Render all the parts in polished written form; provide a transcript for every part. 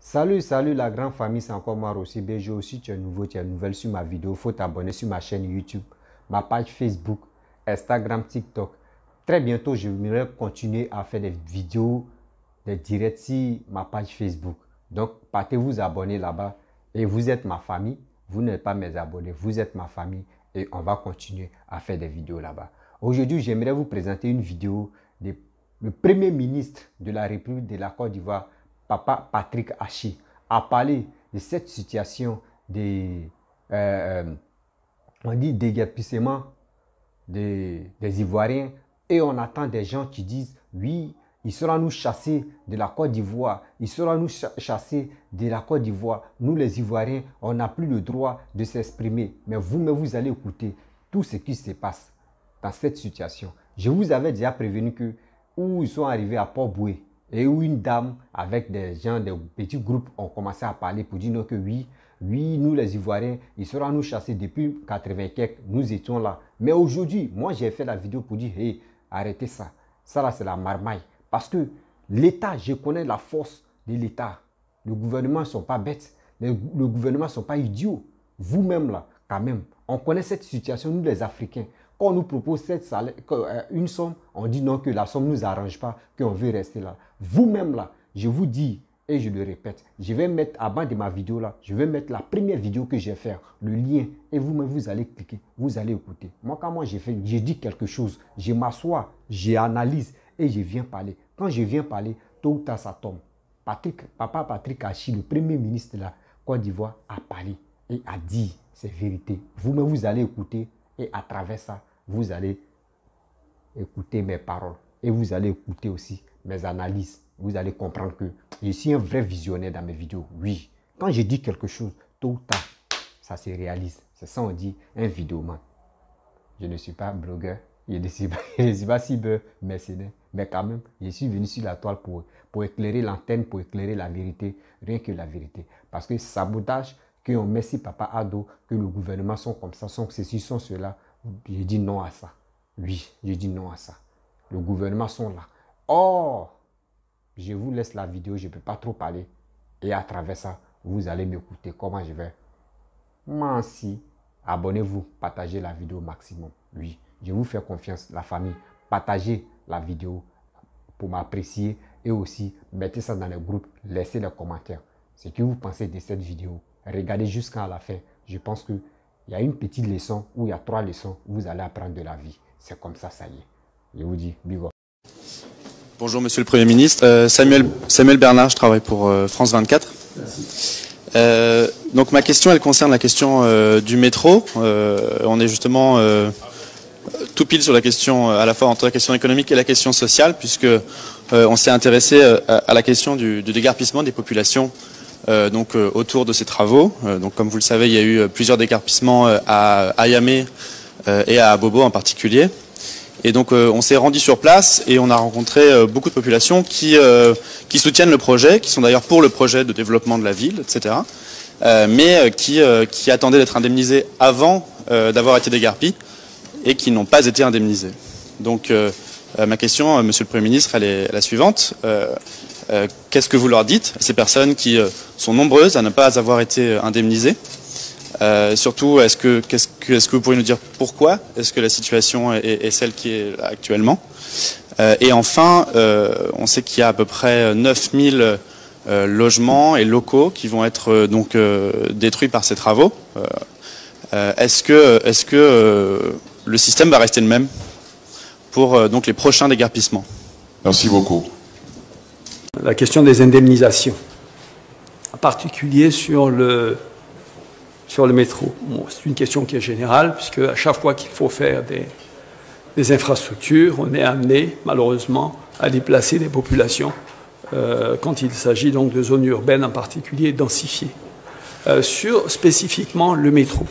Salut, salut la grande famille, c'est encore moi aussi. BG aussi, tu es nouveau, tu es nouvelle sur ma vidéo. Il faut t'abonner sur ma chaîne YouTube, ma page Facebook, Instagram, TikTok. Très bientôt, je vais continuer à faire des vidéos, des directs sur ma page Facebook. Donc, partez vous abonner là-bas. Et vous êtes ma famille, vous n'êtes pas mes abonnés, vous êtes ma famille. Et on va continuer à faire des vidéos là-bas. Aujourd'hui, j'aimerais vous présenter une vidéo du Premier ministre de la République de la Côte d'Ivoire, Papa Patrick Achi, a parlé de cette situation on dit déguerpissement des Ivoiriens, et on attend des gens qui disent oui, il sera nous chasser de la Côte d'Ivoire, il sera nous chasser de la Côte d'Ivoire. Nous les Ivoiriens, on n'a plus le droit de s'exprimer. Mais vous allez écouter tout ce qui se passe dans cette situation. Je vous avais déjà prévenu que où ils sont arrivés à Port-Boué, et où une dame avec des gens, des petits groupes ont commencé à parler pour dire non, que oui, nous les Ivoiriens, ils seront nous chasser depuis 80 quelques, nous étions là. Mais aujourd'hui, moi j'ai fait la vidéo pour dire, hey, arrêtez ça. Ça là, c'est la marmaille. Parce que l'État, je connais la force de l'État. Le gouvernement ne sont pas bêtes. Le gouvernement ne sont pas idiots. Vous-même là, quand même, on connaît cette situation, nous les Africains. Quand on nous propose une somme, on dit non, que la somme ne nous arrange pas, qu'on veut rester là. Vous-même là, je vous dis, et je le répète, je vais mettre, à bas de ma vidéo là, je vais mettre la première vidéo que j'ai fait, le lien, et vous-même, vous allez cliquer, vous allez écouter. Moi, quand moi j'ai dit quelque chose, je m'assois, j'analyse et je viens parler. Quand je viens parler, tôt ou tard ça tombe. Papa Patrick Achi, le Premier ministre de la Côte d'Ivoire, a parlé et a dit ces vérités. Vous-même, vous allez écouter, et à travers ça, vous allez écouter mes paroles et vous allez écouter aussi mes analyses. Vous allez comprendre que je suis un vrai visionnaire dans mes vidéos. Oui, quand je dis quelque chose, tôt ou tard, ça se réalise. C'est ça on dit un vidéoman. Je ne suis pas blogueur, je ne suis pas cyber mercenaire, mais quand même, je suis venu sur la toile pour éclairer l'antenne, pour éclairer la vérité, rien que la vérité. Parce que sabotage, qu'on met si Papa Ado, que le gouvernement sont comme ça, sont ceci, sont cela, je dis non à ça. Oui, je dis non à ça. Le gouvernement sont là. Or, je vous laisse la vidéo, je ne peux pas trop parler. Et à travers ça, vous allez m'écouter comment je vais. Merci. Abonnez-vous, partagez la vidéo au maximum. Oui, je vous fais confiance, la famille. Partagez la vidéo pour m'apprécier et aussi mettez ça dans les groupes, laissez les commentaires. Ce que vous pensez de cette vidéo, regardez jusqu'à la fin. Je pense qu'il y a une petite leçon ou il y a 3 leçons où vous allez apprendre de la vie. C'est comme ça, ça y est. Je vous dis, big up. Bonjour Monsieur le Premier ministre, Samuel Bernard, je travaille pour France 24. Donc ma question, elle concerne la question du métro. On est justement tout pile sur la question, à la fois entre la question économique et la question sociale, puisque on s'est intéressé à la question du déguerpissement des populations autour de ces travaux. Donc comme vous le savez, il y a eu plusieurs déguerpissements à Yamé et à Bobo en particulier. Et donc on s'est rendu sur place et on a rencontré beaucoup de populations qui soutiennent le projet, qui sont d'ailleurs pour le projet de développement de la ville, etc. Mais qui attendaient d'être indemnisés avant d'avoir été déguerpis et qui n'ont pas été indemnisés. Donc ma question, Monsieur le Premier ministre, elle est la suivante. Qu'est-ce que vous leur dites à ces personnes qui sont nombreuses à ne pas avoir été indemnisées? Surtout, est-ce que vous pourriez nous dire pourquoi est-ce que la situation est celle qui est là actuellement? Et enfin, on sait qu'il y a à peu près 9000 logements et locaux qui vont être détruits par ces travaux. Est-ce que le système va rester le même pour donc les prochains déguerpissements? Merci beaucoup. La question des indemnisations, en particulier sur le métro. Bon, c'est une question qui est générale, puisque à chaque fois qu'il faut faire des infrastructures, on est amené, malheureusement, à déplacer des populations quand il s'agit donc de zones urbaines en particulier densifiées. Sur spécifiquement le métro,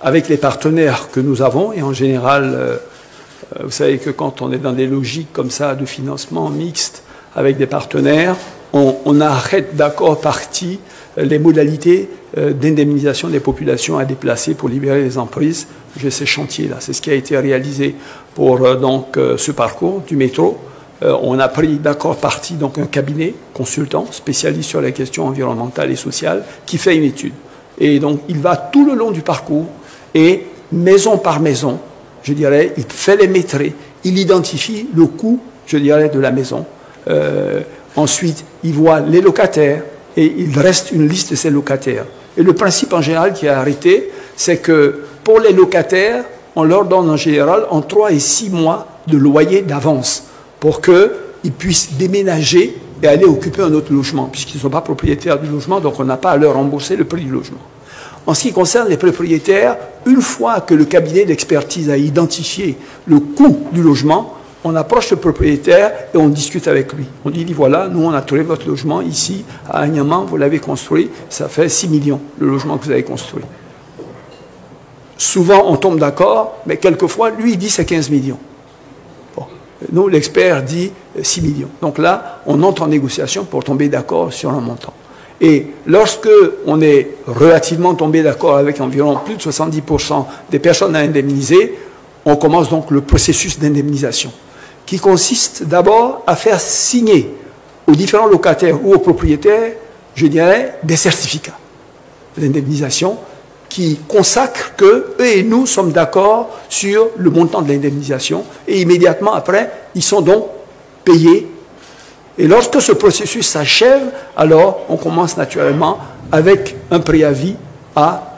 avec les partenaires que nous avons, et en général, vous savez que quand on est dans des logiques comme ça de financement mixte avec des partenaires, on arrête d'accord partie les modalités d'indemnisation des populations à déplacer pour libérer les emprises. J'ai ces chantiers-là. C'est ce qui a été réalisé pour ce parcours du métro. on a pris d'accord parti donc un cabinet consultant spécialiste sur les questions environnementales et sociales qui fait une étude. Et donc il va tout le long du parcours et maison par maison, je dirais, il fait les métrés, il identifie le coût, je dirais, de la maison. Ensuite, il voit les locataires et il reste une liste de ces locataires. Et le principe en général qui est arrêté, c'est que pour les locataires, on leur donne en général en 3 et 6 mois de loyer d'avance pour qu'ils puissent déménager et aller occuper un autre logement, puisqu'ils ne sont pas propriétaires du logement, donc on n'a pas à leur rembourser le prix du logement. En ce qui concerne les propriétaires, une fois que le cabinet d'expertise a identifié le coût du logement, on approche le propriétaire et on discute avec lui. On dit, voilà, nous on a trouvé votre logement ici, à Agnaman, vous l'avez construit, ça fait 6 millions, le logement que vous avez construit. Souvent on tombe d'accord, mais quelquefois, lui il dit c'est 15 millions. Bon. Nous, l'expert dit 6 millions. Donc là, on entre en négociation pour tomber d'accord sur un montant. Et lorsque on est relativement tombé d'accord avec environ plus de 70% des personnes à indemniser, on commence donc le processus d'indemnisation, qui consiste d'abord à faire signer aux différents locataires ou aux propriétaires, je dirais, des certificats d'indemnisation qui consacrent que eux et nous sommes d'accord sur le montant de l'indemnisation et immédiatement après, ils sont donc payés. Et lorsque ce processus s'achève, alors on commence naturellement avec un préavis à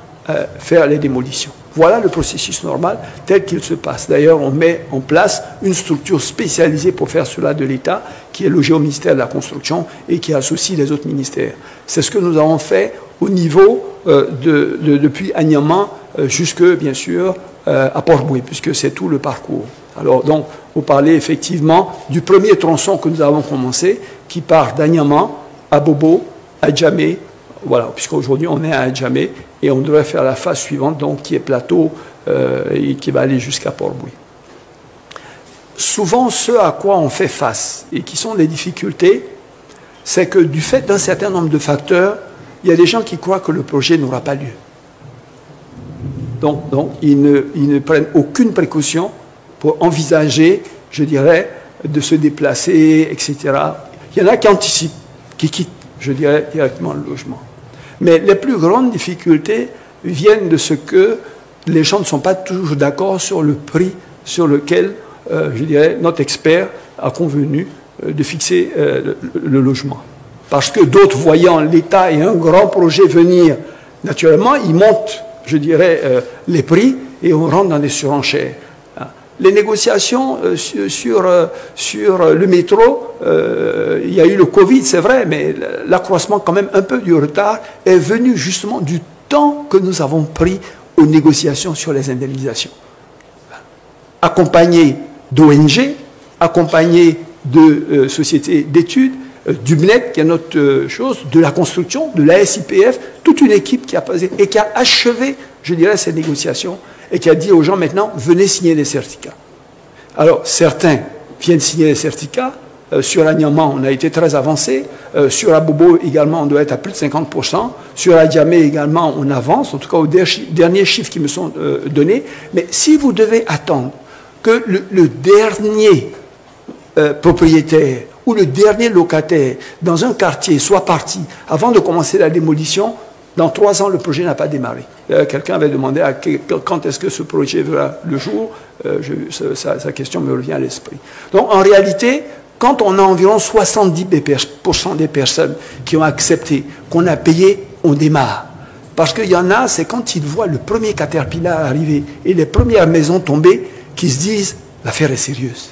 faire les démolitions. Voilà le processus normal tel qu'il se passe. D'ailleurs, on met en place une structure spécialisée pour faire cela de l'État, qui est logée au ministère de la Construction et qui associe les autres ministères. C'est ce que nous avons fait au niveau depuis Agnaman jusque, bien sûr, à Port-Bouët, puisque c'est tout le parcours. Alors, donc, vous parlez effectivement du premier tronçon que nous avons commencé, qui part d'Agnaman à Bobo, à Djamé, voilà, puisqu'aujourd'hui on est à Djamé, et on devrait faire la phase suivante, donc, qui est plateau, et qui va aller jusqu'à Port-Bouët. Souvent, ce à quoi on fait face, et qui sont les difficultés, c'est que du fait d'un certain nombre de facteurs, il y a des gens qui croient que le projet n'aura pas lieu. Donc ils ne prennent aucune précaution pour envisager, je dirais, de se déplacer, etc. Il y en a qui anticipent, qui quittent, je dirais, directement le logement. Mais les plus grandes difficultés viennent de ce que les gens ne sont pas toujours d'accord sur le prix sur lequel, je dirais, notre expert a convenu de fixer le logement. Parce que d'autres, voyant l'État et un grand projet venir, naturellement, ils montent, je dirais, les prix et on rentre dans des surenchères. Les négociations sur le métro, il y a eu le Covid, c'est vrai, mais l'accroissement quand même un peu du retard est venu justement du temps que nous avons pris aux négociations sur les indemnisations. Accompagné d'ONG, accompagné de sociétés d'études, du BNET, qui est notre chose, de la construction, de la SIPF, toute une équipe qui a passé et qui a achevé, je dirais, ces négociations et qui a dit aux gens maintenant, venez signer des certificats. Alors, certains viennent signer des certificats. Sur Agnaman, on a été très avancé. Sur Abobo également, on doit être à plus de 50%. Sur Adjamé également, on avance, en tout cas aux derniers chiffres qui me sont donnés. Mais si vous devez attendre que le dernier propriétaire ou le dernier locataire dans un quartier soit parti avant de commencer la démolition, dans 3 ans, le projet n'a pas démarré. Quelqu'un avait demandé quand est-ce que ce projet verra le jour. Sa question me revient à l'esprit. Donc, en réalité, quand on a environ 70% des personnes qui ont accepté, qu'on a payé, on démarre. Parce qu'il y en a, c'est quand ils voient le premier Caterpillar arriver et les premières maisons tomber, qu'ils se disent, l'affaire est sérieuse.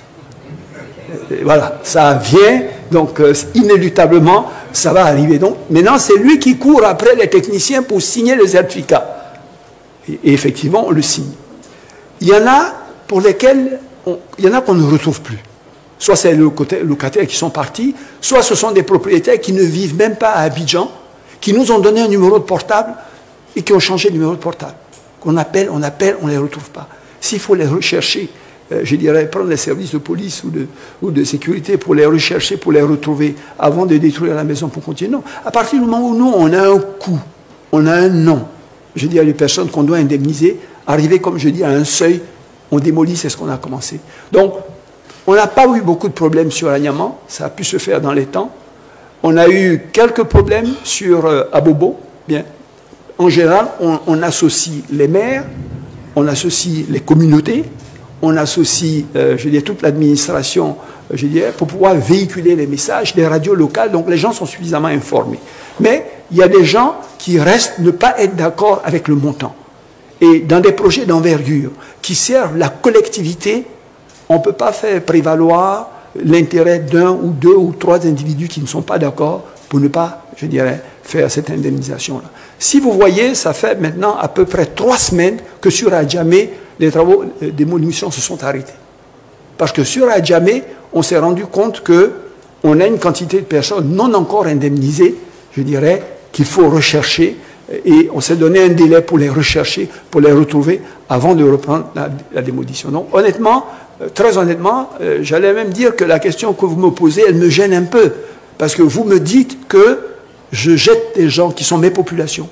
Et voilà, ça vient, donc inéluctablement, ça va arriver. Donc maintenant, c'est lui qui court après les techniciens pour signer le certificat. Et effectivement, on le signe. Il y en a pour lesquels, il y en a qu'on ne retrouve plus. Soit c'est les locataires qui sont partis, soit ce sont des propriétaires qui ne vivent même pas à Abidjan, qui nous ont donné un numéro de portable et qui ont changé de numéro de portable. Qu'on appelle, on ne les retrouve pas. S'il faut les rechercher, je dirais, prendre les services de police ou de sécurité pour les rechercher, pour les retrouver, avant de détruire la maison pour continuer. Non. À partir du moment où nous, on a un coût, on a un nom, je dis à les personnes qu'on doit indemniser, arriver, comme je dis, à un seuil, on démolit, c'est ce qu'on a commencé. Donc, On n'a pas eu beaucoup de problèmes sur Agnaman, ça a pu se faire dans les temps. On a eu quelques problèmes sur Abobo. Bien. En général, on associe les maires, on associe les communautés, on associe, je dirais, toute l'administration, je dirais, pour pouvoir véhiculer les messages, les radios locales, donc les gens sont suffisamment informés. Mais il y a des gens qui restent ne pas être d'accord avec le montant. Et dans des projets d'envergure qui servent la collectivité, on ne peut pas faire prévaloir l'intérêt d'un ou deux ou trois individus qui ne sont pas d'accord pour ne pas, je dirais, faire cette indemnisation-là. Si vous voyez, ça fait maintenant à peu près 3 semaines que sur Adjamé, les travaux de démolition se sont arrêtés. Parce que sur Adjamé, on s'est rendu compte qu'on a une quantité de personnes non encore indemnisées, je dirais, qu'il faut rechercher, et on s'est donné un délai pour les rechercher, pour les retrouver, avant de reprendre la démolition. Donc, honnêtement, très honnêtement, j'allais même dire que la question que vous me posez, elle me gêne un peu. Parce que vous me dites que je jette des gens qui sont mes populations,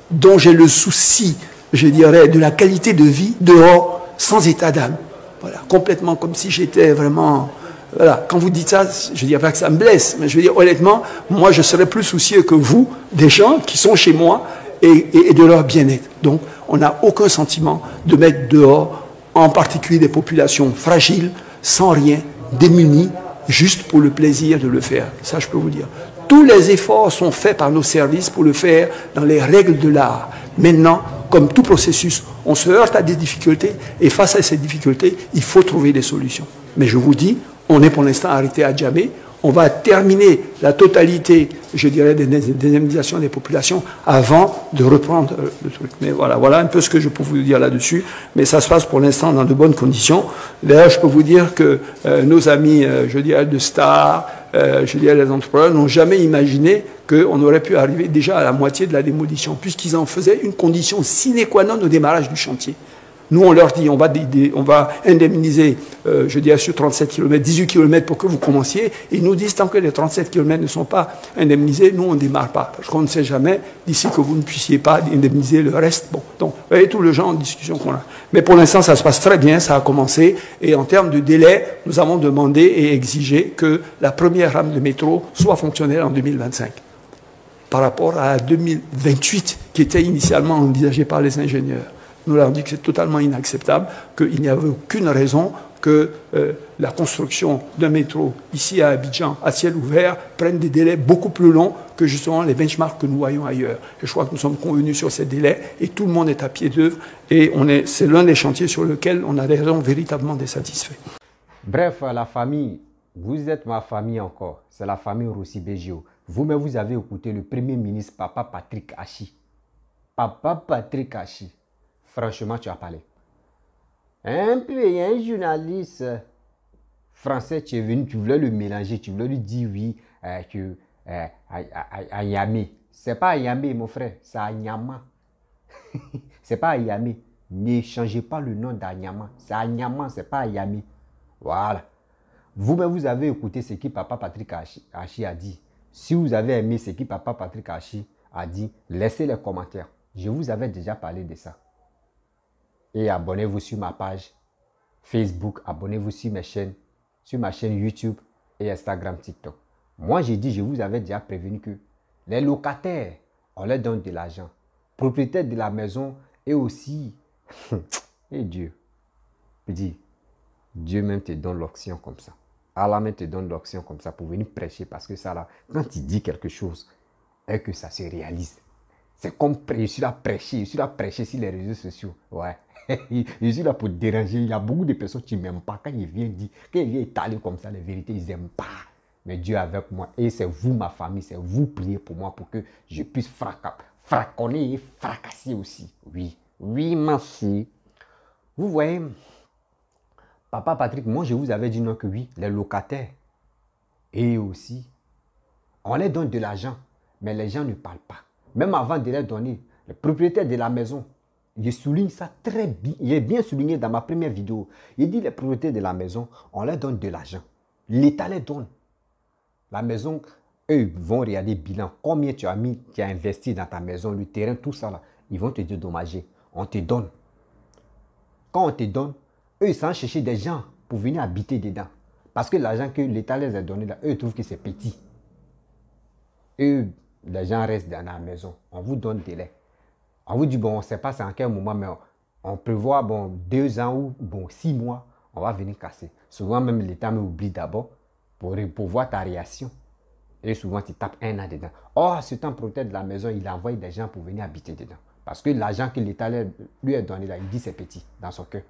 dont j'ai le souci, je dirais, de la qualité de vie dehors, sans état d'âme. Voilà, complètement comme si j'étais vraiment... Voilà, quand vous dites ça, je ne dis pas que ça me blesse, mais je veux dire, honnêtement, moi, je serais plus soucieux que vous, des gens qui sont chez moi et de leur bien-être. Donc, on n'a aucun sentiment de mettre dehors, en particulier des populations fragiles, sans rien, démunies, juste pour le plaisir de le faire. Ça, je peux vous dire. Tous les efforts sont faits par nos services pour le faire dans les règles de l'art. Maintenant, comme tout processus, on se heurte à des difficultés et face à ces difficultés, il faut trouver des solutions. Mais je vous dis, on est pour l'instant arrêté à Djamé. On va terminer la totalité, je dirais, des indemnisations des populations avant de reprendre le truc. Mais voilà, voilà un peu ce que je peux vous dire là-dessus. Mais ça se passe pour l'instant dans de bonnes conditions. D'ailleurs, je peux vous dire que nos amis, je dirais, de Star, je dirais, les entrepreneurs, n'ont jamais imaginé qu'on aurait pu arriver déjà à la moitié de la démolition, puisqu'ils en faisaient une condition sine qua non au démarrage du chantier. Nous, on leur dit, on va indemniser, je dirais, sur 37 km, 18 km pour que vous commenciez. Et ils nous disent, tant que les 37 km ne sont pas indemnisés, nous, on ne démarre pas. Parce qu'on ne sait jamais, d'ici que vous ne puissiez pas indemniser le reste. Bon, donc, vous voyez tout le genre de discussion qu'on a. Mais pour l'instant, ça se passe très bien, ça a commencé. Et en termes de délai, nous avons demandé et exigé que la première rame de métro soit fonctionnelle en 2025. Par rapport à 2028, qui était initialement envisagée par les ingénieurs. Nous leur avons dit que c'est totalement inacceptable, qu'il n'y avait aucune raison que la construction d'un métro ici à Abidjan, à ciel ouvert, prenne des délais beaucoup plus longs que justement les benchmarks que nous voyons ailleurs. Et je crois que nous sommes convenus sur ces délais et tout le monde est à pied d'œuvre et c'est l'un des chantiers sur lesquels on a des raisons véritablement désatisfaits. Bref, la famille, vous êtes ma famille encore, c'est la famille Rossi Bégio. Vous-même, vous avez écouté le Premier ministre Papa Patrick Achi. Papa Patrick Achi. Franchement, tu as parlé. Un journaliste français, tu es venu, tu voulais le mélanger, tu voulais lui dire oui, à Yamé. C'est pas à Yamé, mon frère, c'est à Nyama. C'est pas à Yamé. Ne changez pas le nom d'Anyama. C'est à Nyama, c'est pas à Yamé. Voilà. Vous-même, vous avez écouté ce que Papa Patrick Achi a dit. Si vous avez aimé ce que Papa Patrick Achi a dit, laissez les commentaires. Je vous avais déjà parlé de ça. Et abonnez-vous sur ma page Facebook, abonnez-vous sur ma chaîne YouTube et Instagram, TikTok. Moi, j'ai dit, je vous avais déjà prévenu que les locataires, on leur donne de l'argent. Propriétaires de la maison et aussi, et Dieu, je dis, Dieu même te donne l'option comme ça. Allah même te donne l'option comme ça pour venir prêcher parce que ça là, quand il dit quelque chose et que ça se réalise, c'est comme je suis là prêcher sur les réseaux sociaux. Ouais. Je suis là pour déranger. Il y a beaucoup de personnes qui ne m'aiment pas. Quand ils viennent dire, quand ils viennent étaler comme ça les vérités, ils n'aiment pas. Mais Dieu est avec moi. Et c'est vous, ma famille, c'est vous prier pour moi pour que je puisse fraconner et fracasser aussi. Oui. Oui, merci. Vous voyez, Papa Patrick, moi je vous avais dit non que oui, les locataires. Et aussi, on leur donne de l'argent, mais les gens ne parlent pas. Même avant de leur donner, le propriétaire de la maison, je souligne ça très bien. J'ai bien souligné dans ma première vidéo. Il dit les propriétaires de la maison, on leur donne de l'argent. L'État les donne. La maison, eux vont regarder le bilan. Combien tu as mis, tu as investi dans ta maison, le terrain, tout ça là. Ils vont te dédommager. On te donne. Quand on te donne, eux ils s'en chercher des gens pour venir habiter dedans. Parce que l'argent que l'État les a donné là, eux ils trouvent que c'est petit. Eux, les gens restent dans la maison. On vous donne des délai. On vous dit, bon, on ne sait pas c'est en quel moment, mais on prévoit, bon, 2 ans ou, bon, 6 mois, on va venir casser. Souvent, même l'État m'oublie d'abord pour voir ta réaction. Et souvent, tu tapes 1 an dedans. Oh, ce temps protège de la maison, il envoie des gens pour venir habiter dedans. Parce que l'argent que l'État lui a donné là, il dit c'est petit dans son cœur.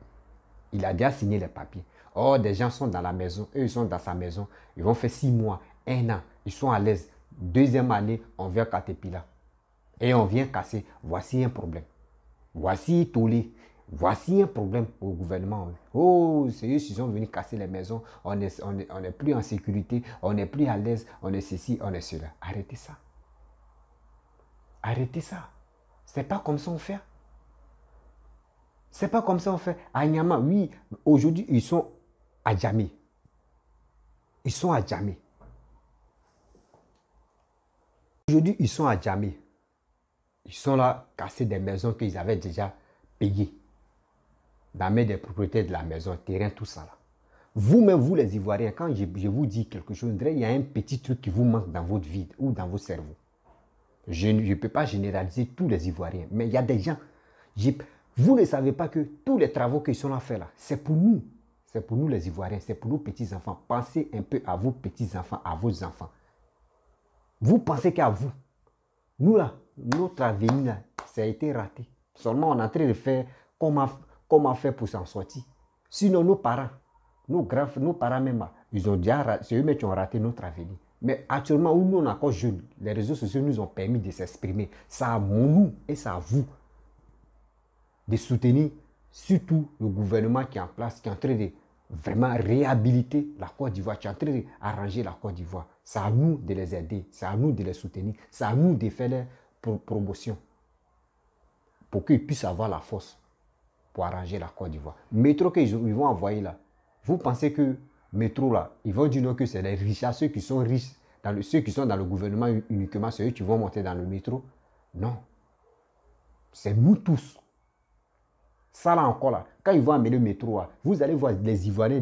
Il a déjà signé les papiers. Oh, des gens sont dans la maison, eux, ils sont dans sa maison. Ils vont faire 6 mois, 1 an. Ils sont à l'aise. 2e année, on vient Caterpillar. Et on vient casser. Voici un problème. Voici tollé. Voici un problème au gouvernement. Oh, c'est eux qui sont venus casser les maisons. On n'est plus en sécurité. On n'est plus à l'aise. On est ceci, on est cela. Arrêtez ça. Arrêtez ça. C'est pas comme ça on fait. C'est pas comme ça on fait. À Niamey, oui, aujourd'hui, ils sont à Djamé. Ils sont à Djamé. Aujourd'hui, ils sont à Djamé. Ils sont là, casser des maisons qu'ils avaient déjà payées. Dans des propriétaires de la maison, terrain, tout ça là. Vous-même, vous les Ivoiriens, quand je vous dis quelque chose, il y a un petit truc qui vous manque dans votre vie ou dans votre cerveau. Je ne peux pas généraliser tous les Ivoiriens, mais il y a des gens. Vous ne savez pas que tous les travaux qu'ils sont là faits là, c'est pour nous. C'est pour nous les Ivoiriens, c'est pour nos petits-enfants. Pensez un peu à vos petits-enfants, à vos enfants. Vous pensez qu'à vous. Nous là, notre avenir là, ça a été raté. Seulement on est en train de faire comment faire pour s'en sortir. Sinon nos parents, nos grands, nos parents même, ils ont déjà, c'est eux-mêmes qui ont raté notre avenir. Mais actuellement, où nous on est encore jeunes, les réseaux sociaux nous ont permis de s'exprimer. Ça a nous et ça a vous de soutenir surtout le gouvernement qui est en place, qui est en train de vraiment réhabiliter la Côte d'Ivoire, qui est en train d'arranger la Côte d'Ivoire. C'est à nous de les aider, c'est à nous de les soutenir, c'est à nous de faire leur promotion pour qu'ils puissent avoir la force pour arranger la Côte d'Ivoire. Métro qu'ils vont envoyer là, vous pensez que métro là, ils vont dire non que c'est les riches, ceux qui sont riches, ceux qui sont dans le gouvernement uniquement, c'est eux qui vont monter dans le métro. Non. C'est nous tous. Ça là encore là, quand ils vont amener le métro, vous allez voir les Ivoiriens,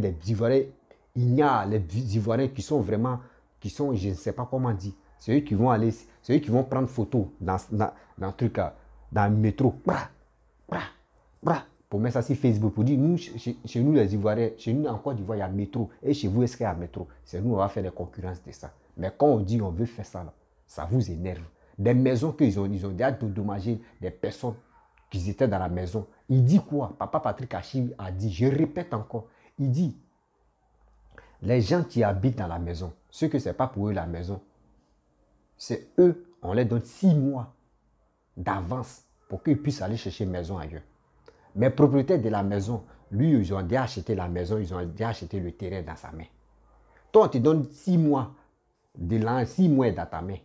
il y a les Ivoiriens qui sont vraiment, je ne sais pas comment dire, c'est eux qui vont aller, c'est eux qui vont prendre photo dans le truc, dans le métro, pour mettre ça sur Facebook, pour dire, nous, chez nous les Ivoiriens, chez nous en Côte d'Ivoire, il y a le métro, et chez vous, est-ce qu'il y a un métro? C'est nous, on va faire les concurrences de ça. Mais quand on dit on veut faire ça, là, ça vous énerve. Des maisons qu'ils ont déjà endommagé des personnes qui étaient dans la maison. Il dit quoi? Papa Patrick Achille a dit, je répète encore, il dit, les gens qui habitent dans la maison, ceux que ce n'est pas pour eux la maison, c'est eux, on leur donne 6 mois d'avance pour qu'ils puissent aller chercher une maison ailleurs. Mais propriétaire de la maison, lui, ils ont déjà acheté la maison, ils ont déjà acheté le terrain dans sa main. Toi, on te donne 6 mois de l'an, 6 mois dans ta main.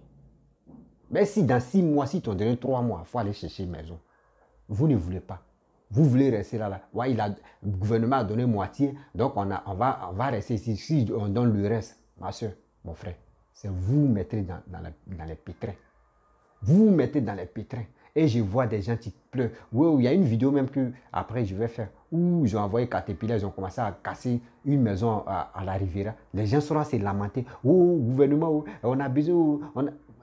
Mais si dans 6 mois, si tu as donné 3 mois, il faut aller chercher une maison. Vous ne voulez pas. Vous voulez rester là. Ouais, le gouvernement a donné moitié, donc on va rester ici. Si on donne le reste, ma soeur, mon frère, c'est vous mettez dans les pétrins. Vous mettez dans les pétrins. Et je vois des gens qui pleurent. Oui, il y a une vidéo même que après je vais faire où ils ont envoyé Caterpillar, ils ont commencé à casser une maison à la Riviera. Les gens sont là, se lamenter. Oh, gouvernement, on a besoin.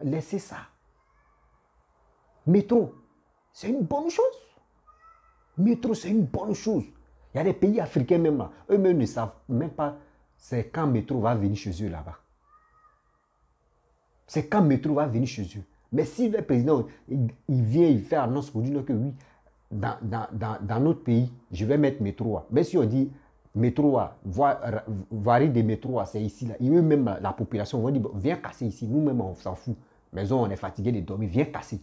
Laissez ça. Métro, c'est une bonne chose. Métro, c'est une bonne chose. Il y a des pays africains même là. Eux-mêmes ne savent même pas c'est quand métro va venir chez eux là-bas. C'est quand métro va venir chez eux. Mais si le président, il vient, il fait annonce pour dire que oui, dans notre pays, je vais mettre métro. Mais si on dit métro, voirie des métros, c'est ici, là. Eux-mêmes, la population va dire, viens casser ici. Nous-mêmes, on s'en fout. Mais on est fatigué de dormir, viens casser.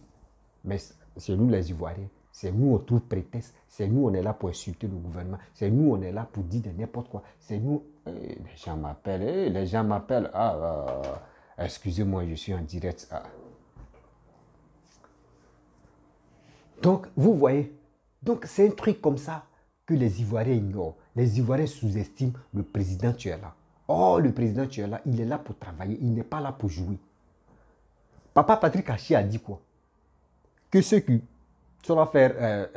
Mais c'est nous les Ivoiriens. C'est nous, on trouve prétexte. C'est nous, on est là pour insulter le gouvernement. C'est nous, on est là pour dire de n'importe quoi. C'est nous. Les gens m'appellent. Excusez-moi, je suis en direct. Donc, vous voyez. Donc, c'est un truc comme ça que les Ivoiriens ignorent. Les Ivoiriens sous-estiment le président qui est là. Oh, le président qui est là, il est là pour travailler. Il n'est pas là pour jouer. Papa Patrick Achille a dit quoi? Que ceux qui sont là faire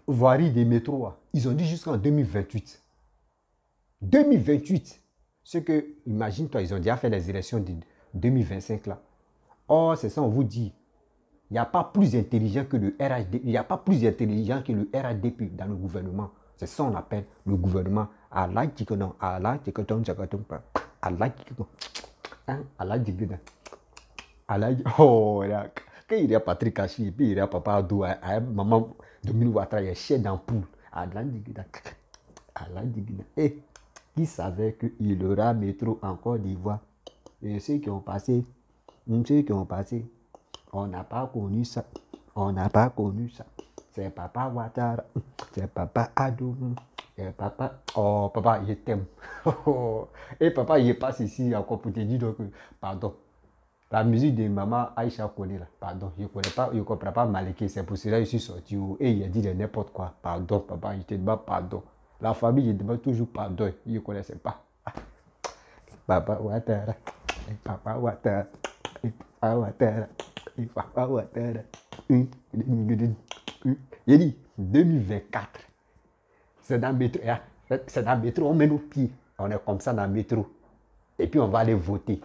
voirie des métros, ils ont dit jusqu'en 2028. 2028. Ce que, imagine-toi, ils ont déjà fait les élections de 2025 là. Or, c'est ça, on vous dit. Il n'y a pas plus intelligent que le RHD. Il n'y a pas plus intelligent que le RHDP dans le gouvernement. C'est ça qu'on appelle le gouvernement. Allah Tikonon. Allah Tikoton. Allah Tikonon. Allah Tikonon. Allah. Oh, là. Quand il y a Patrick Kachi, puis il y a Papa Adou, maman Dominique Ouattara, il y a chien d'ampoule. Allah Tikonon. Allah Tikonon. Et qui savait qu'il y aura métro en Côte d'Ivoire? Et ceux qui ont passé, on n'a pas connu ça. On n'a pas connu ça. C'est Papa Ouattara. C'est Papa Adou. C'est Papa. Oh, papa, je t'aime. Et papa, il passe ici encore pour te dire donc, pardon. La musique de maman Aïcha connaît là. Pardon, je ne connais pas, je ne comprends pas Maliké. C'est pour cela que je suis sorti. Et il a dit n'importe quoi. Pardon, papa, je te demande pardon. La famille, je demande toujours pardon. Je ne connaissais pas. Papa Ouattara. Papa Ouattara. Papa Ouattara. Papa Ouattara. Il dit 2024. C'est dans le métro. C'est dans le métro, on met nos pieds. On est comme ça dans le métro. Et puis on va aller voter.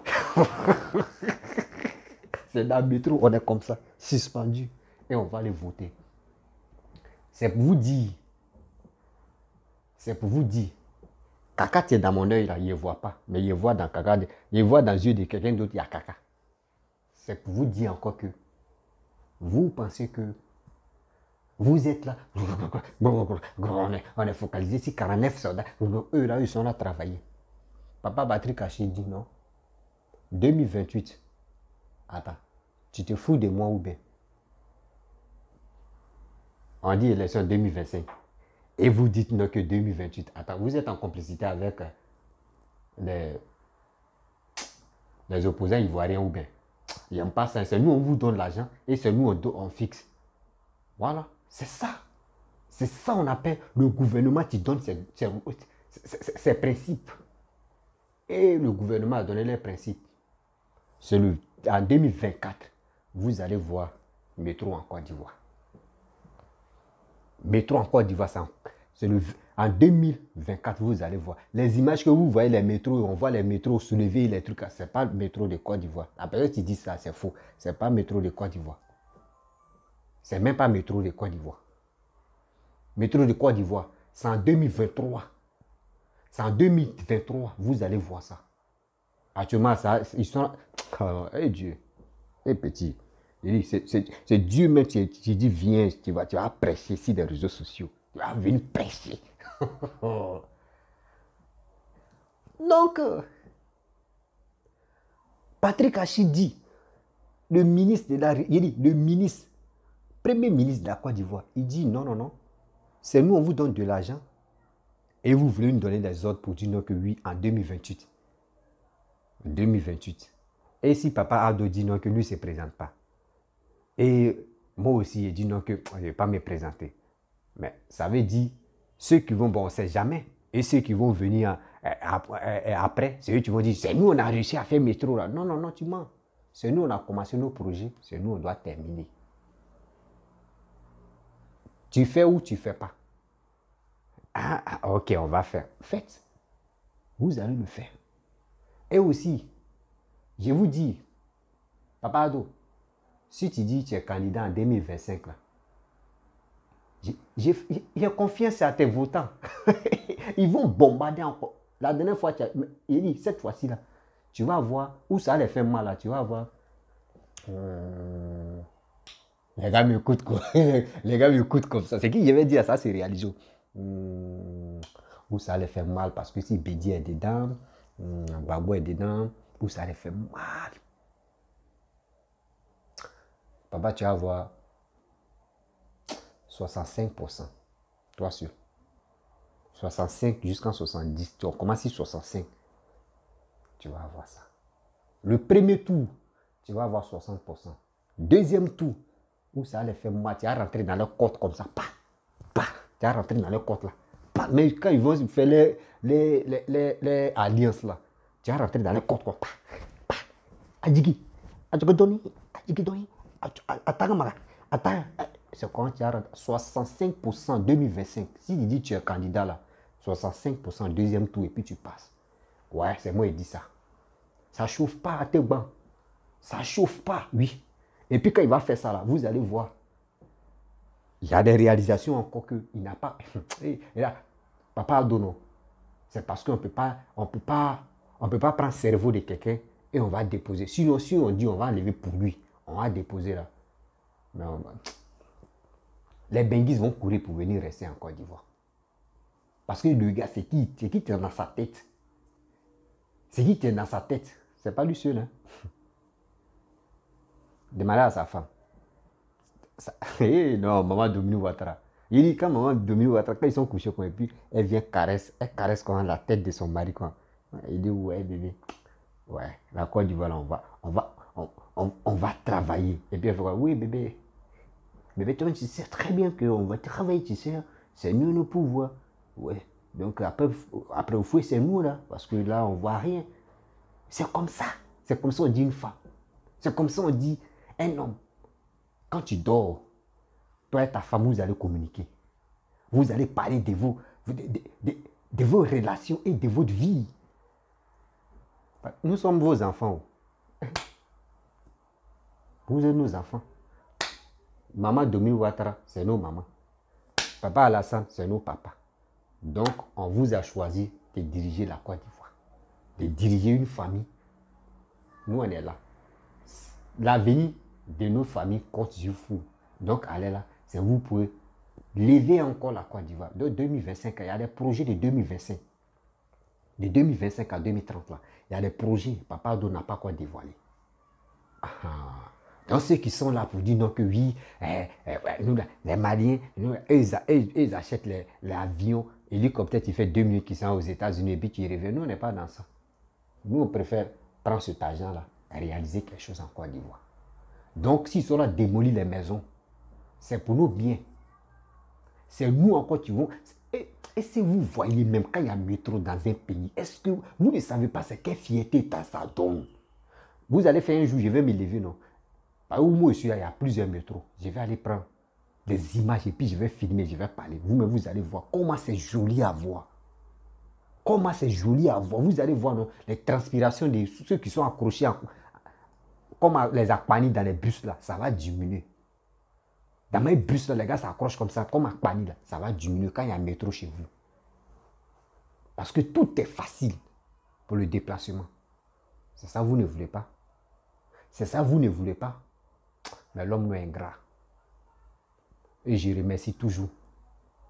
C'est dans le métro, on est comme ça, suspendu. Et on va aller voter. C'est pour vous dire. C'est pour vous dire. Caca tient dans mon œil là, il ne voit pas. Mais il voit dans caca. Il voit dans les yeux de quelqu'un d'autre, il y a caca. C'est pour vous dire encore que vous pensez que vous êtes là. On est focalisé sur 49 soldats. Eux là, ils sont là à travailler. Papa Patrick Kachi dit non. 2028. Attends. Tu te fous de moi ou bien? On dit élection 2025. Et vous dites non que 2028. Attends, vous êtes en complicité avec les opposants ivoiriens ou bien? Ils n'aiment pas ça. C'est nous, on vous donne l'argent et c'est nous, on fixe. Voilà. C'est ça. C'est ça on appelle le gouvernement qui donne ses principes. Et le gouvernement a donné les principes. En 2024, vous allez voir métro en Côte d'Ivoire. Métro en Côte d'Ivoire, en 2024, vous allez voir. Les images que vous voyez, les métros, on voit les métros soulever les trucs. Ce n'est pas le métro de Côte d'Ivoire. La personne qui dit ça, c'est faux. Ce n'est pas le métro de Côte d'Ivoire. C'est même pas métro de Côte d'Ivoire. Métro de Côte d'Ivoire, c'est en 2023. C'est en 2023, vous allez voir ça. Actuellement, ça, ils sont... Oh, Dieu. Petit. C'est Dieu même qui dit, viens, tu vas prêcher sur les réseaux sociaux. Tu vas venir prêcher. Donc, Patrick Kachi dit, le ministre de la... Il dit, le ministre, premier ministre de la Côte d'Ivoire, il dit, non. C'est nous, on vous donne de l'argent. Et vous voulez nous donner des ordres pour dire non que oui, en 2028. 2028. Et si Papa Ado dit non que lui ne se présente pas. Et moi aussi, il dit non que je ne vais pas me présenter. Mais ça veut dire, ceux qui vont, bon, on ne sait jamais. Et ceux qui vont venir après, c'est eux qui vont dire, c'est nous, on a réussi à faire métro là. Non, tu mens. C'est nous, on a commencé nos projets. C'est nous, on doit terminer. Tu fais ou tu ne fais pas? Ok, on va faire. Faites. Vous allez le faire. Et aussi, je vous dis, Papa Ado, si tu dis que tu es candidat en 2025, là, j'ai confiance à tes votants. Ils vont bombarder encore. La dernière fois, il dit, cette fois-ci, là, tu vas voir où ça les fait mal, là, tu vas voir. Les gars m'écoutent quoi. Les gars m'écoutent comme ça. C'est qui je vais dire ça, c'est réalisé. Où ça les fait mal parce que si Bédi est dedans, Babou est dedans, où ça les fait mal. Papa, tu vas voir 65%. Toi sûr. 65 jusqu'en 70. Tu commences sur 65. Tu vas avoir ça. Le premier tour, tu vas avoir 60%. Deuxième tour, où ça les fait mal, tu vas rentrer dans leur côte comme ça. Tu vas rentrer dans leur côte là. Mais quand ils vont faire les alliances là, tu vas rentrer dans les côtes comme ça. Adjiki Doni. Attends. C'est quand tu as 65% 2025. Si tu dis que tu es candidat là, 65% deuxième tour et puis tu passes. Ouais, c'est moi qui dis ça. Ça ne chauffe pas à tes bancs. Ça ne chauffe pas, oui. Et puis quand il va faire ça là, vous allez voir. Il y a des réalisations encore qu'il n'a pas. Et là, Papa Adono, c'est parce qu'on on peut pas prendre le cerveau de quelqu'un et on va déposer. Sinon, si on dit on va enlever pour lui, on va déposer là. Mais les Benguis vont courir pour venir rester en Côte d'Ivoire. Parce que le gars, c'est qui tient dans sa tête. C'est qui tient dans sa tête. C'est pas lui seul. Hein. Demander à sa femme. Non, maman Dominique Ouattara. Il dit quand maman Dominique Ouattara, quand ils sont couchés, et puis elle vient elle caresse quand la tête de son mari. Quoi. Il dit ouais bébé, ouais, la Côte d'Ivoire, on va travailler. Et puis elle fait quoi? Oui bébé, toi tu sais très bien qu'on va travailler, tu sais, c'est nous nos pouvoirs. Ouais, donc après au fouet c'est nous là, parce que là on voit rien. C'est comme ça on dit une femme. C'est comme ça on dit un homme. Quand tu dors, toi et ta femme, vous allez communiquer. Vous allez parler de vos relations et de votre vie. Nous sommes vos enfants. Vous êtes nos enfants. Maman Dominique Ouattara, c'est nos mamans. Papa Alassane, c'est nos papas. Donc, on vous a choisi de diriger la Côte d'Ivoire. De diriger une famille. Nous, on est là. L'avenir de nos familles compte sur vous. Donc, allez là, c'est vous pouvez lever encore la Côte d'Ivoire. De 2025, il y a des projets de 2025. De 2025 à 2030, là, il y a des projets. Papa Ado n'a pas quoi dévoiler. Donc, ceux qui sont là pour dire non que oui, nous, les Maliens, ils achètent l'avion, l'hélicoptère qui fait 2 minutes qui sont aux États-Unis et puis qui revient. Nous, on n'est pas dans ça. Nous, on préfère prendre cet argent-là et réaliser quelque chose en Côte d'Ivoire. Donc, s'ils sont là démolir les maisons, c'est pour nous bien. C'est nous encore qui vont. Et si vous voyez même quand il y a un métro dans un pays, est-ce que vous ne savez pas c'est quelle fierté ça donne? Vous allez faire un jour, je vais me lever, non? Par où moi je suis là, il y a plusieurs métros. Je vais aller prendre des images et puis je vais filmer, je vais parler. Vous-même, vous allez voir comment c'est joli à voir. Comment c'est joli à voir. Vous allez voir non, les transpirations de ceux qui sont accrochés comme les Akpani dans les bus là, ça va diminuer. Dans mes bus là, les gars s'accrochent comme ça, comme Akpani là, ça va diminuer quand il y a un métro chez vous. Parce que tout est facile pour le déplacement. C'est ça vous ne voulez pas. C'est ça vous ne voulez pas. Mais l'homme nous est ingrat. Et je remercie toujours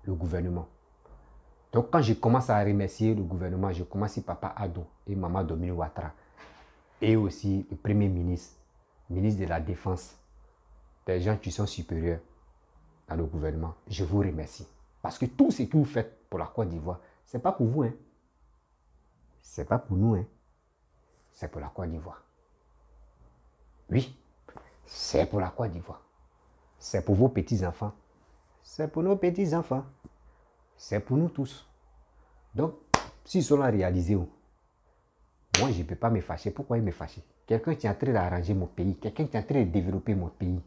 le gouvernement. Donc quand je commence à remercier le gouvernement, je commence par Papa Ado et Maman Dominique Ouattara. Et aussi le Premier ministre, ministre de la Défense, des gens qui sont supérieurs dans le gouvernement. Je vous remercie. Parce que tout ce que vous faites pour la Côte d'Ivoire, ce n'est pas pour vous. Hein. Ce n'est pas pour nous. Hein. C'est pour la Côte d'Ivoire. Oui, c'est pour la Côte d'Ivoire. C'est pour vos petits-enfants. C'est pour nos petits-enfants. C'est pour nous tous. Donc, s'ils sont là réalisés, moi, je ne peux pas me fâcher. Pourquoi il me fâche? Quelqu'un qui est en train d'arranger mon pays, quelqu'un qui est en train de développer mon pays.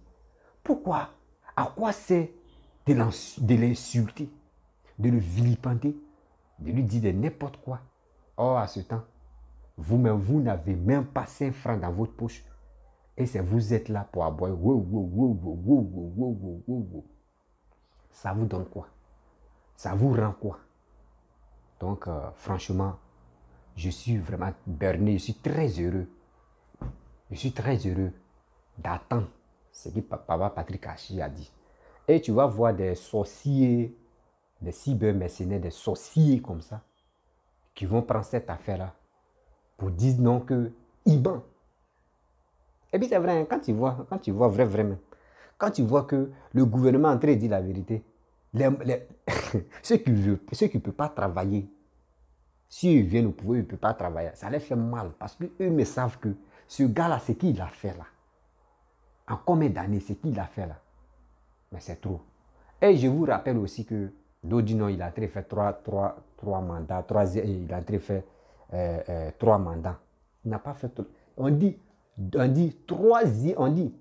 Pourquoi? À quoi c'est de l'insulter, de le vilipender, de lui dire de n'importe quoi? Or, à ce temps, vous-même, vous n'avez même pas 5 francs dans votre poche. Et c'est vous êtes là pour aboyer. Ça vous donne quoi? Ça vous rend quoi? Donc, franchement, je suis vraiment berné. Je suis très heureux. Je suis très heureux d'attendre ce que Papa Patrick Hachi a dit. Et tu vas voir des sorciers, des cybermercenaires, des sorciers comme ça, qui vont prendre cette affaire-là pour dire non que Iban. Et puis c'est vrai, hein, quand tu vois vraiment, quand tu vois que le gouvernement est en train de dire la vérité, ceux qui ne peuvent pas travailler, s'ils viennent au pouvoir, ils ne peuvent pas travailler, ça les fait mal parce qu'eux me savent que ce gars-là, c'est qui il a fait là. En combien d'années, c'est qui il a fait là. Mais c'est trop. Et je vous rappelle aussi que Dodino, il a très fait trois mandats, il a très fait 3 mandats. Il n'a pas fait tout. On dit 3, on dit.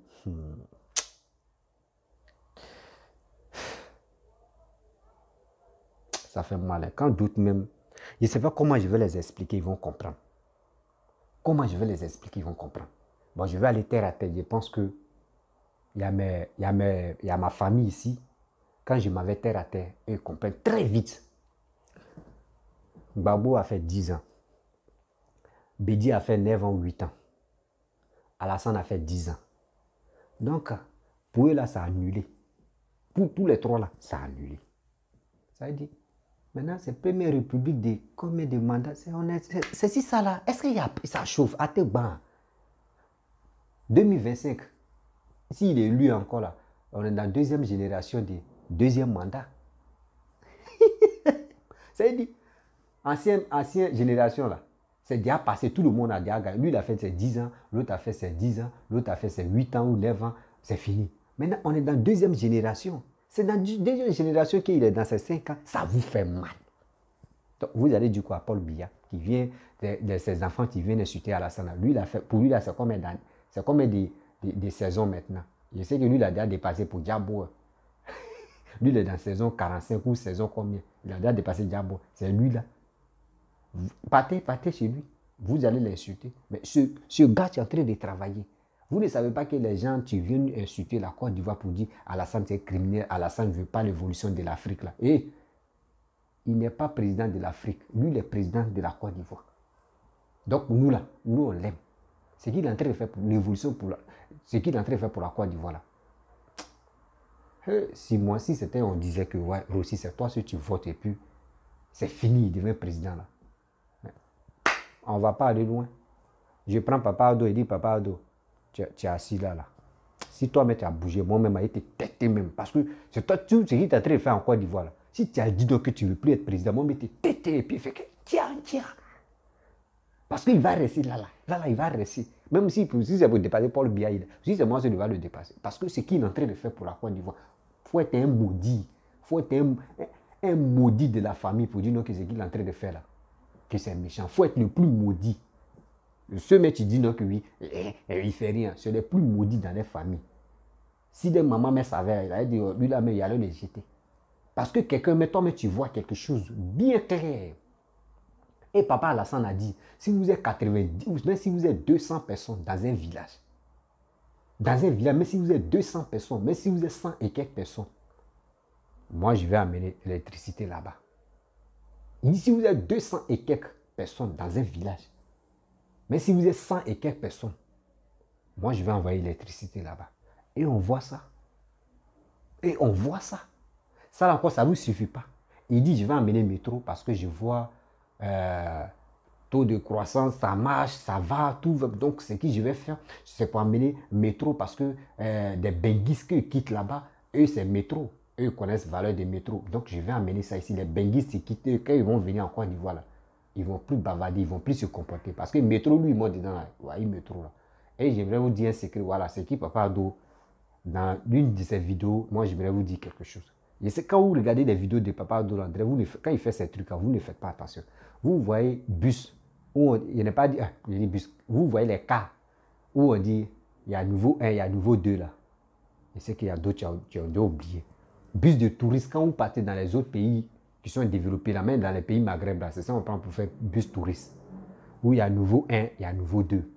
Ça fait mal. Quand d'autres même, Je ne sais pas comment je vais les expliquer, ils vont comprendre. Comment je vais les expliquer, ils vont comprendre. Bon, je vais aller terre à terre. Je pense que il y a ma famille ici. Quand je m'avais terre à terre, ils comprennent très vite. Babou a fait 10 ans. Bédi a fait 9 ans, 8 ans. Alassane a fait 10 ans. Donc, pour eux là, ça a annulé. Pour tous les trois là, ça a annulé. Ça veut dire, maintenant, c'est Première République de combien de mandats? C'est si ça là. Est-ce qu'il y a, ça chauffe? À tes bancs. 2025, s'il est élu encore là, on est dans la deuxième génération de deuxième mandat. Ça veut dire, ancienne génération là, c'est déjà passé, tout le monde a déjà gagné. Lui, il a fait ses 10 ans, l'autre a fait ses 10 ans, l'autre a fait ses 8 ans ou 9 ans, c'est fini. Maintenant, on est dans la deuxième génération. C'est dans la deuxième génération qu'il est dans ses 5 ans, ça vous fait mal. Donc, vous allez du coup à Paul Biya, qui vient de ses enfants qui viennent insulter Alassane. Lui, il a fait, pour lui, là, c'est combien d'années? C'est combien de saisons maintenant? Je sais que lui, il a déjà dépassé pour Diabo. Lui, il est dans saison 45 ou saison combien? Il a déjà dépassé Diabo. C'est lui là. Partez chez lui. Vous allez l'insulter. Mais ce gars qui est en train de travailler, vous ne savez pas que les gens qui viennent insulter la Côte d'Ivoire pour dire Alassane c'est criminel, Alassane ne veut pas l'évolution de l'Afrique là. Et il n'est pas président de l'Afrique. Lui, il est président de la Côte d'Ivoire. Donc nous là, nous on l'aime. Ce qu'il est en train de faire pour l'évolution, ce qu'il est en train de faire pour la Côte d'Ivoire là. Si moi, si c'était, on disait que ouais, Rossi, c'est toi si tu votes et puis c'est fini, il devient président là. Mais on ne va pas aller loin. Je prends Papa Ado et dis Papa Ado, tu es assis là. Si toi-même tu as bougé, moi-même, j'ai été têté même. Parce que c'est toi, ce qui est en train de faire en Côte d'Ivoire là. Si tu as dit donc que tu ne veux plus être président, moi-même, tu es têté et puis il fait que tiens. Parce qu'il va rester là, il va rester. Même si c'est pour dépasser Paul Biya, si c'est moi qui va le dépasser. Parce que ce qu'il est en train de faire pour la Côte d'Ivoire, il faut être un maudit. Il faut être un maudit de la famille pour dire non que ce qu'il est en train de faire là, que c'est méchant. Il faut être le plus maudit. Ce mec qui dit non que oui, il ne fait rien. C'est le plus maudit dans les familles. Si des mamans me savaient, il allait dire, lui là, mais il allait les jeter. Parce que quelqu'un, mais toi, mais tu vois quelque chose bien clair. Et Papa Alassane a dit, si vous êtes 90, ou même si vous êtes 200 personnes dans un village, mais si vous êtes 200 personnes, mais si vous êtes 100 et quelques personnes, moi je vais amener l'électricité là-bas. Il dit, si vous êtes 200 et quelques personnes dans un village, mais si vous êtes 100 et quelques personnes, moi je vais envoyer l'électricité là-bas. Et on voit ça. Ça encore, ça ne vous suffit pas. Il dit, je vais amener le métro parce que je vois taux de croissance, ça marche, ça va, tout va. Donc, ce que je vais faire, c'est pour amener métro parce que des benguistes qui quittent là-bas, eux, c'est métro. Eux connaissent la valeur des métros. Donc, je vais amener ça ici. Les benguistes qui quittent, quand ils vont venir en Côte d'Ivoire, là, ils ne vont plus bavarder, ils ne vont plus se comporter. Parce que le métro, lui, moi, dedans, là, ouais, métro, là. Et j'aimerais vous dire un secret, voilà, c'est qui Papa Ado, dans l'une de ses vidéos, moi, j'aimerais vous dire quelque chose. Et c'est quand vous regardez des vidéos de Papa Ado, quand il fait ces trucs-là, vous ne faites pas attention. Vous voyez bus, où il n'est pas dit, bus, vous voyez les cas où on dit, il y a nouveau 1, il y a nouveau 2 là. Et c'est qu'il y a d'autres qui ont oublié. Bus de touristes, quand vous partez dans les autres pays qui sont développés, là, même dans les pays Maghreb, c'est ça on prend pour faire bus touriste. Où il y a nouveau 1, il y a nouveau 2.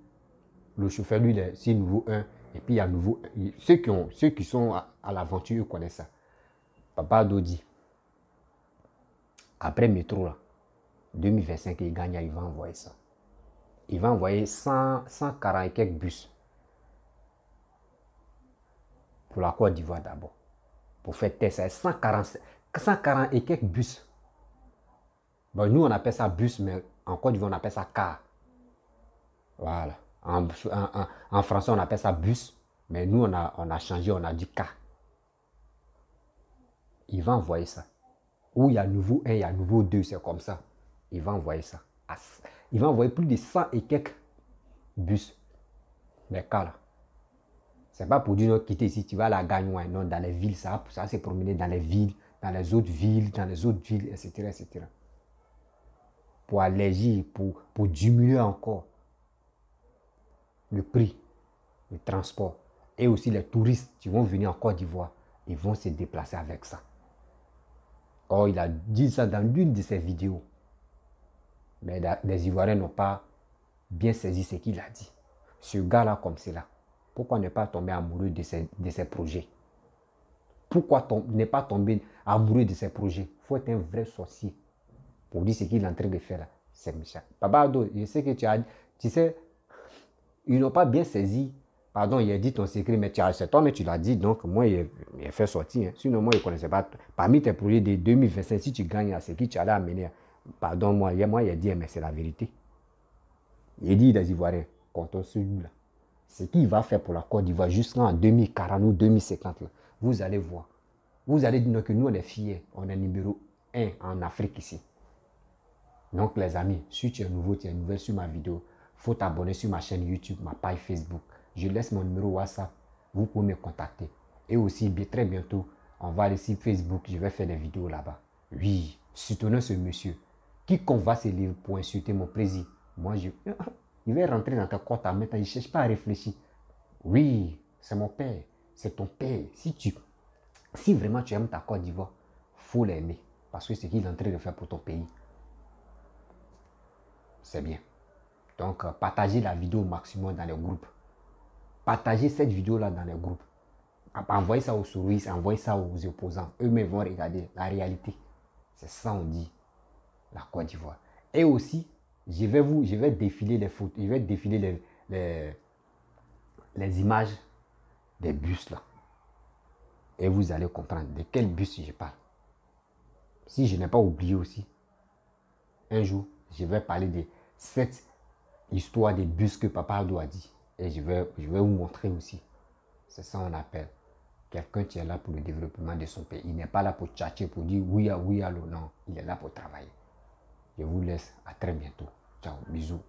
Le chauffeur, lui, c'est nouveau 1, et puis il y a nouveau... Ceux qui sont à l'aventure, eux connaissent ça. Papa Ado dit, après métro, là, 2025, il gagne, il va envoyer ça. Il va envoyer 140 et quelques bus pour la Côte d'Ivoire d'abord. Pour faire test, 140 et quelques bus. Bon, nous, on appelle ça bus, mais en Côte d'Ivoire, on appelle ça car. Voilà. En français, on appelle ça bus, mais nous, on a changé, on a dit car. Il va envoyer ça. Où il y a nouveau 1, il y a nouveau 2, c'est comme ça. Il va envoyer ça. Il va envoyer plus de 100 et quelques bus. Les cas là. C'est pas pour dire non, quitter ici, tu vas à la Gagnoise. Non, dans les villes, ça s'est promené dans les villes, dans les autres villes, etc. etc. Pour alléger, pour diminuer encore le prix, le transport. Et aussi les touristes qui vont venir en Côte d'Ivoire, ils vont se déplacer avec ça. Or, il a dit ça dans l'une de ses vidéos. Mais les Ivoiriens n'ont pas bien saisi ce qu'il a dit. Ce gars-là, comme c'est là, pourquoi ne pas tomber amoureux de ses projets? Pourquoi ne pas tomber amoureux de ses projets? Il faut être un vrai sorcier pour dire ce qu'il est en train de faire là. C'est méchant. Papa Ado, je sais que tu sais, ils n'ont pas bien saisi. Pardon, il a dit ton secret, mais c'est toi, mais tu l'as dit, donc moi, il a fait sortir. Hein. Sinon, moi, je ne connaissais pas. Parmi tes projets de 2025, si tu gagnes à ce que tu allais amener, pardon, moi, il a dit, mais c'est la vérité. Il dit les Ivoiriens, comptons celui-là. Ce qu'il va faire pour la Côte d'Ivoire jusqu'en 2040 ou 2050, là, vous allez voir. Vous allez dire que nous, on est fiers. On est numéro 1 en Afrique ici. Donc, les amis, si tu es nouveau, tu es nouvelle sur ma vidéo, il faut t'abonner sur ma chaîne YouTube, ma page Facebook. Je laisse mon numéro WhatsApp. Vous pouvez me contacter. Et aussi, très bientôt, on va aller sur Facebook. Je vais faire des vidéos là-bas. Oui, soutenons ce monsieur. Quiconque va se livrer pour insulter mon président, moi, il va rentrer dans ta côte à mettre. Il ne cherche pas à réfléchir. Oui, c'est mon père. C'est ton père. Si vraiment tu aimes ta Côte d'Ivoire, il faut l'aimer. Parce que c'est ce qu'il est en train de faire pour ton pays. C'est bien. Donc, partagez la vidéo au maximum dans les groupes. Partagez cette vidéo-là dans les groupes. Envoyez ça aux souris, envoyez ça aux opposants. Eux-mêmes vont regarder la réalité. C'est ça on dit, la Côte d'Ivoire. Et aussi, je vais défiler les photos, je vais défiler les images des bus là. Et vous allez comprendre de quel bus je parle. Si je n'ai pas oublié aussi, un jour, je vais parler de cette histoire des bus que Papa Ado a dit. Et je vais vous montrer aussi. C'est ça qu'on appelle quelqu'un qui est là pour le développement de son pays. Il n'est pas là pour tchatcher, pour dire oui, allô. Non, il est là pour travailler. Je vous laisse. À très bientôt. Ciao, bisous.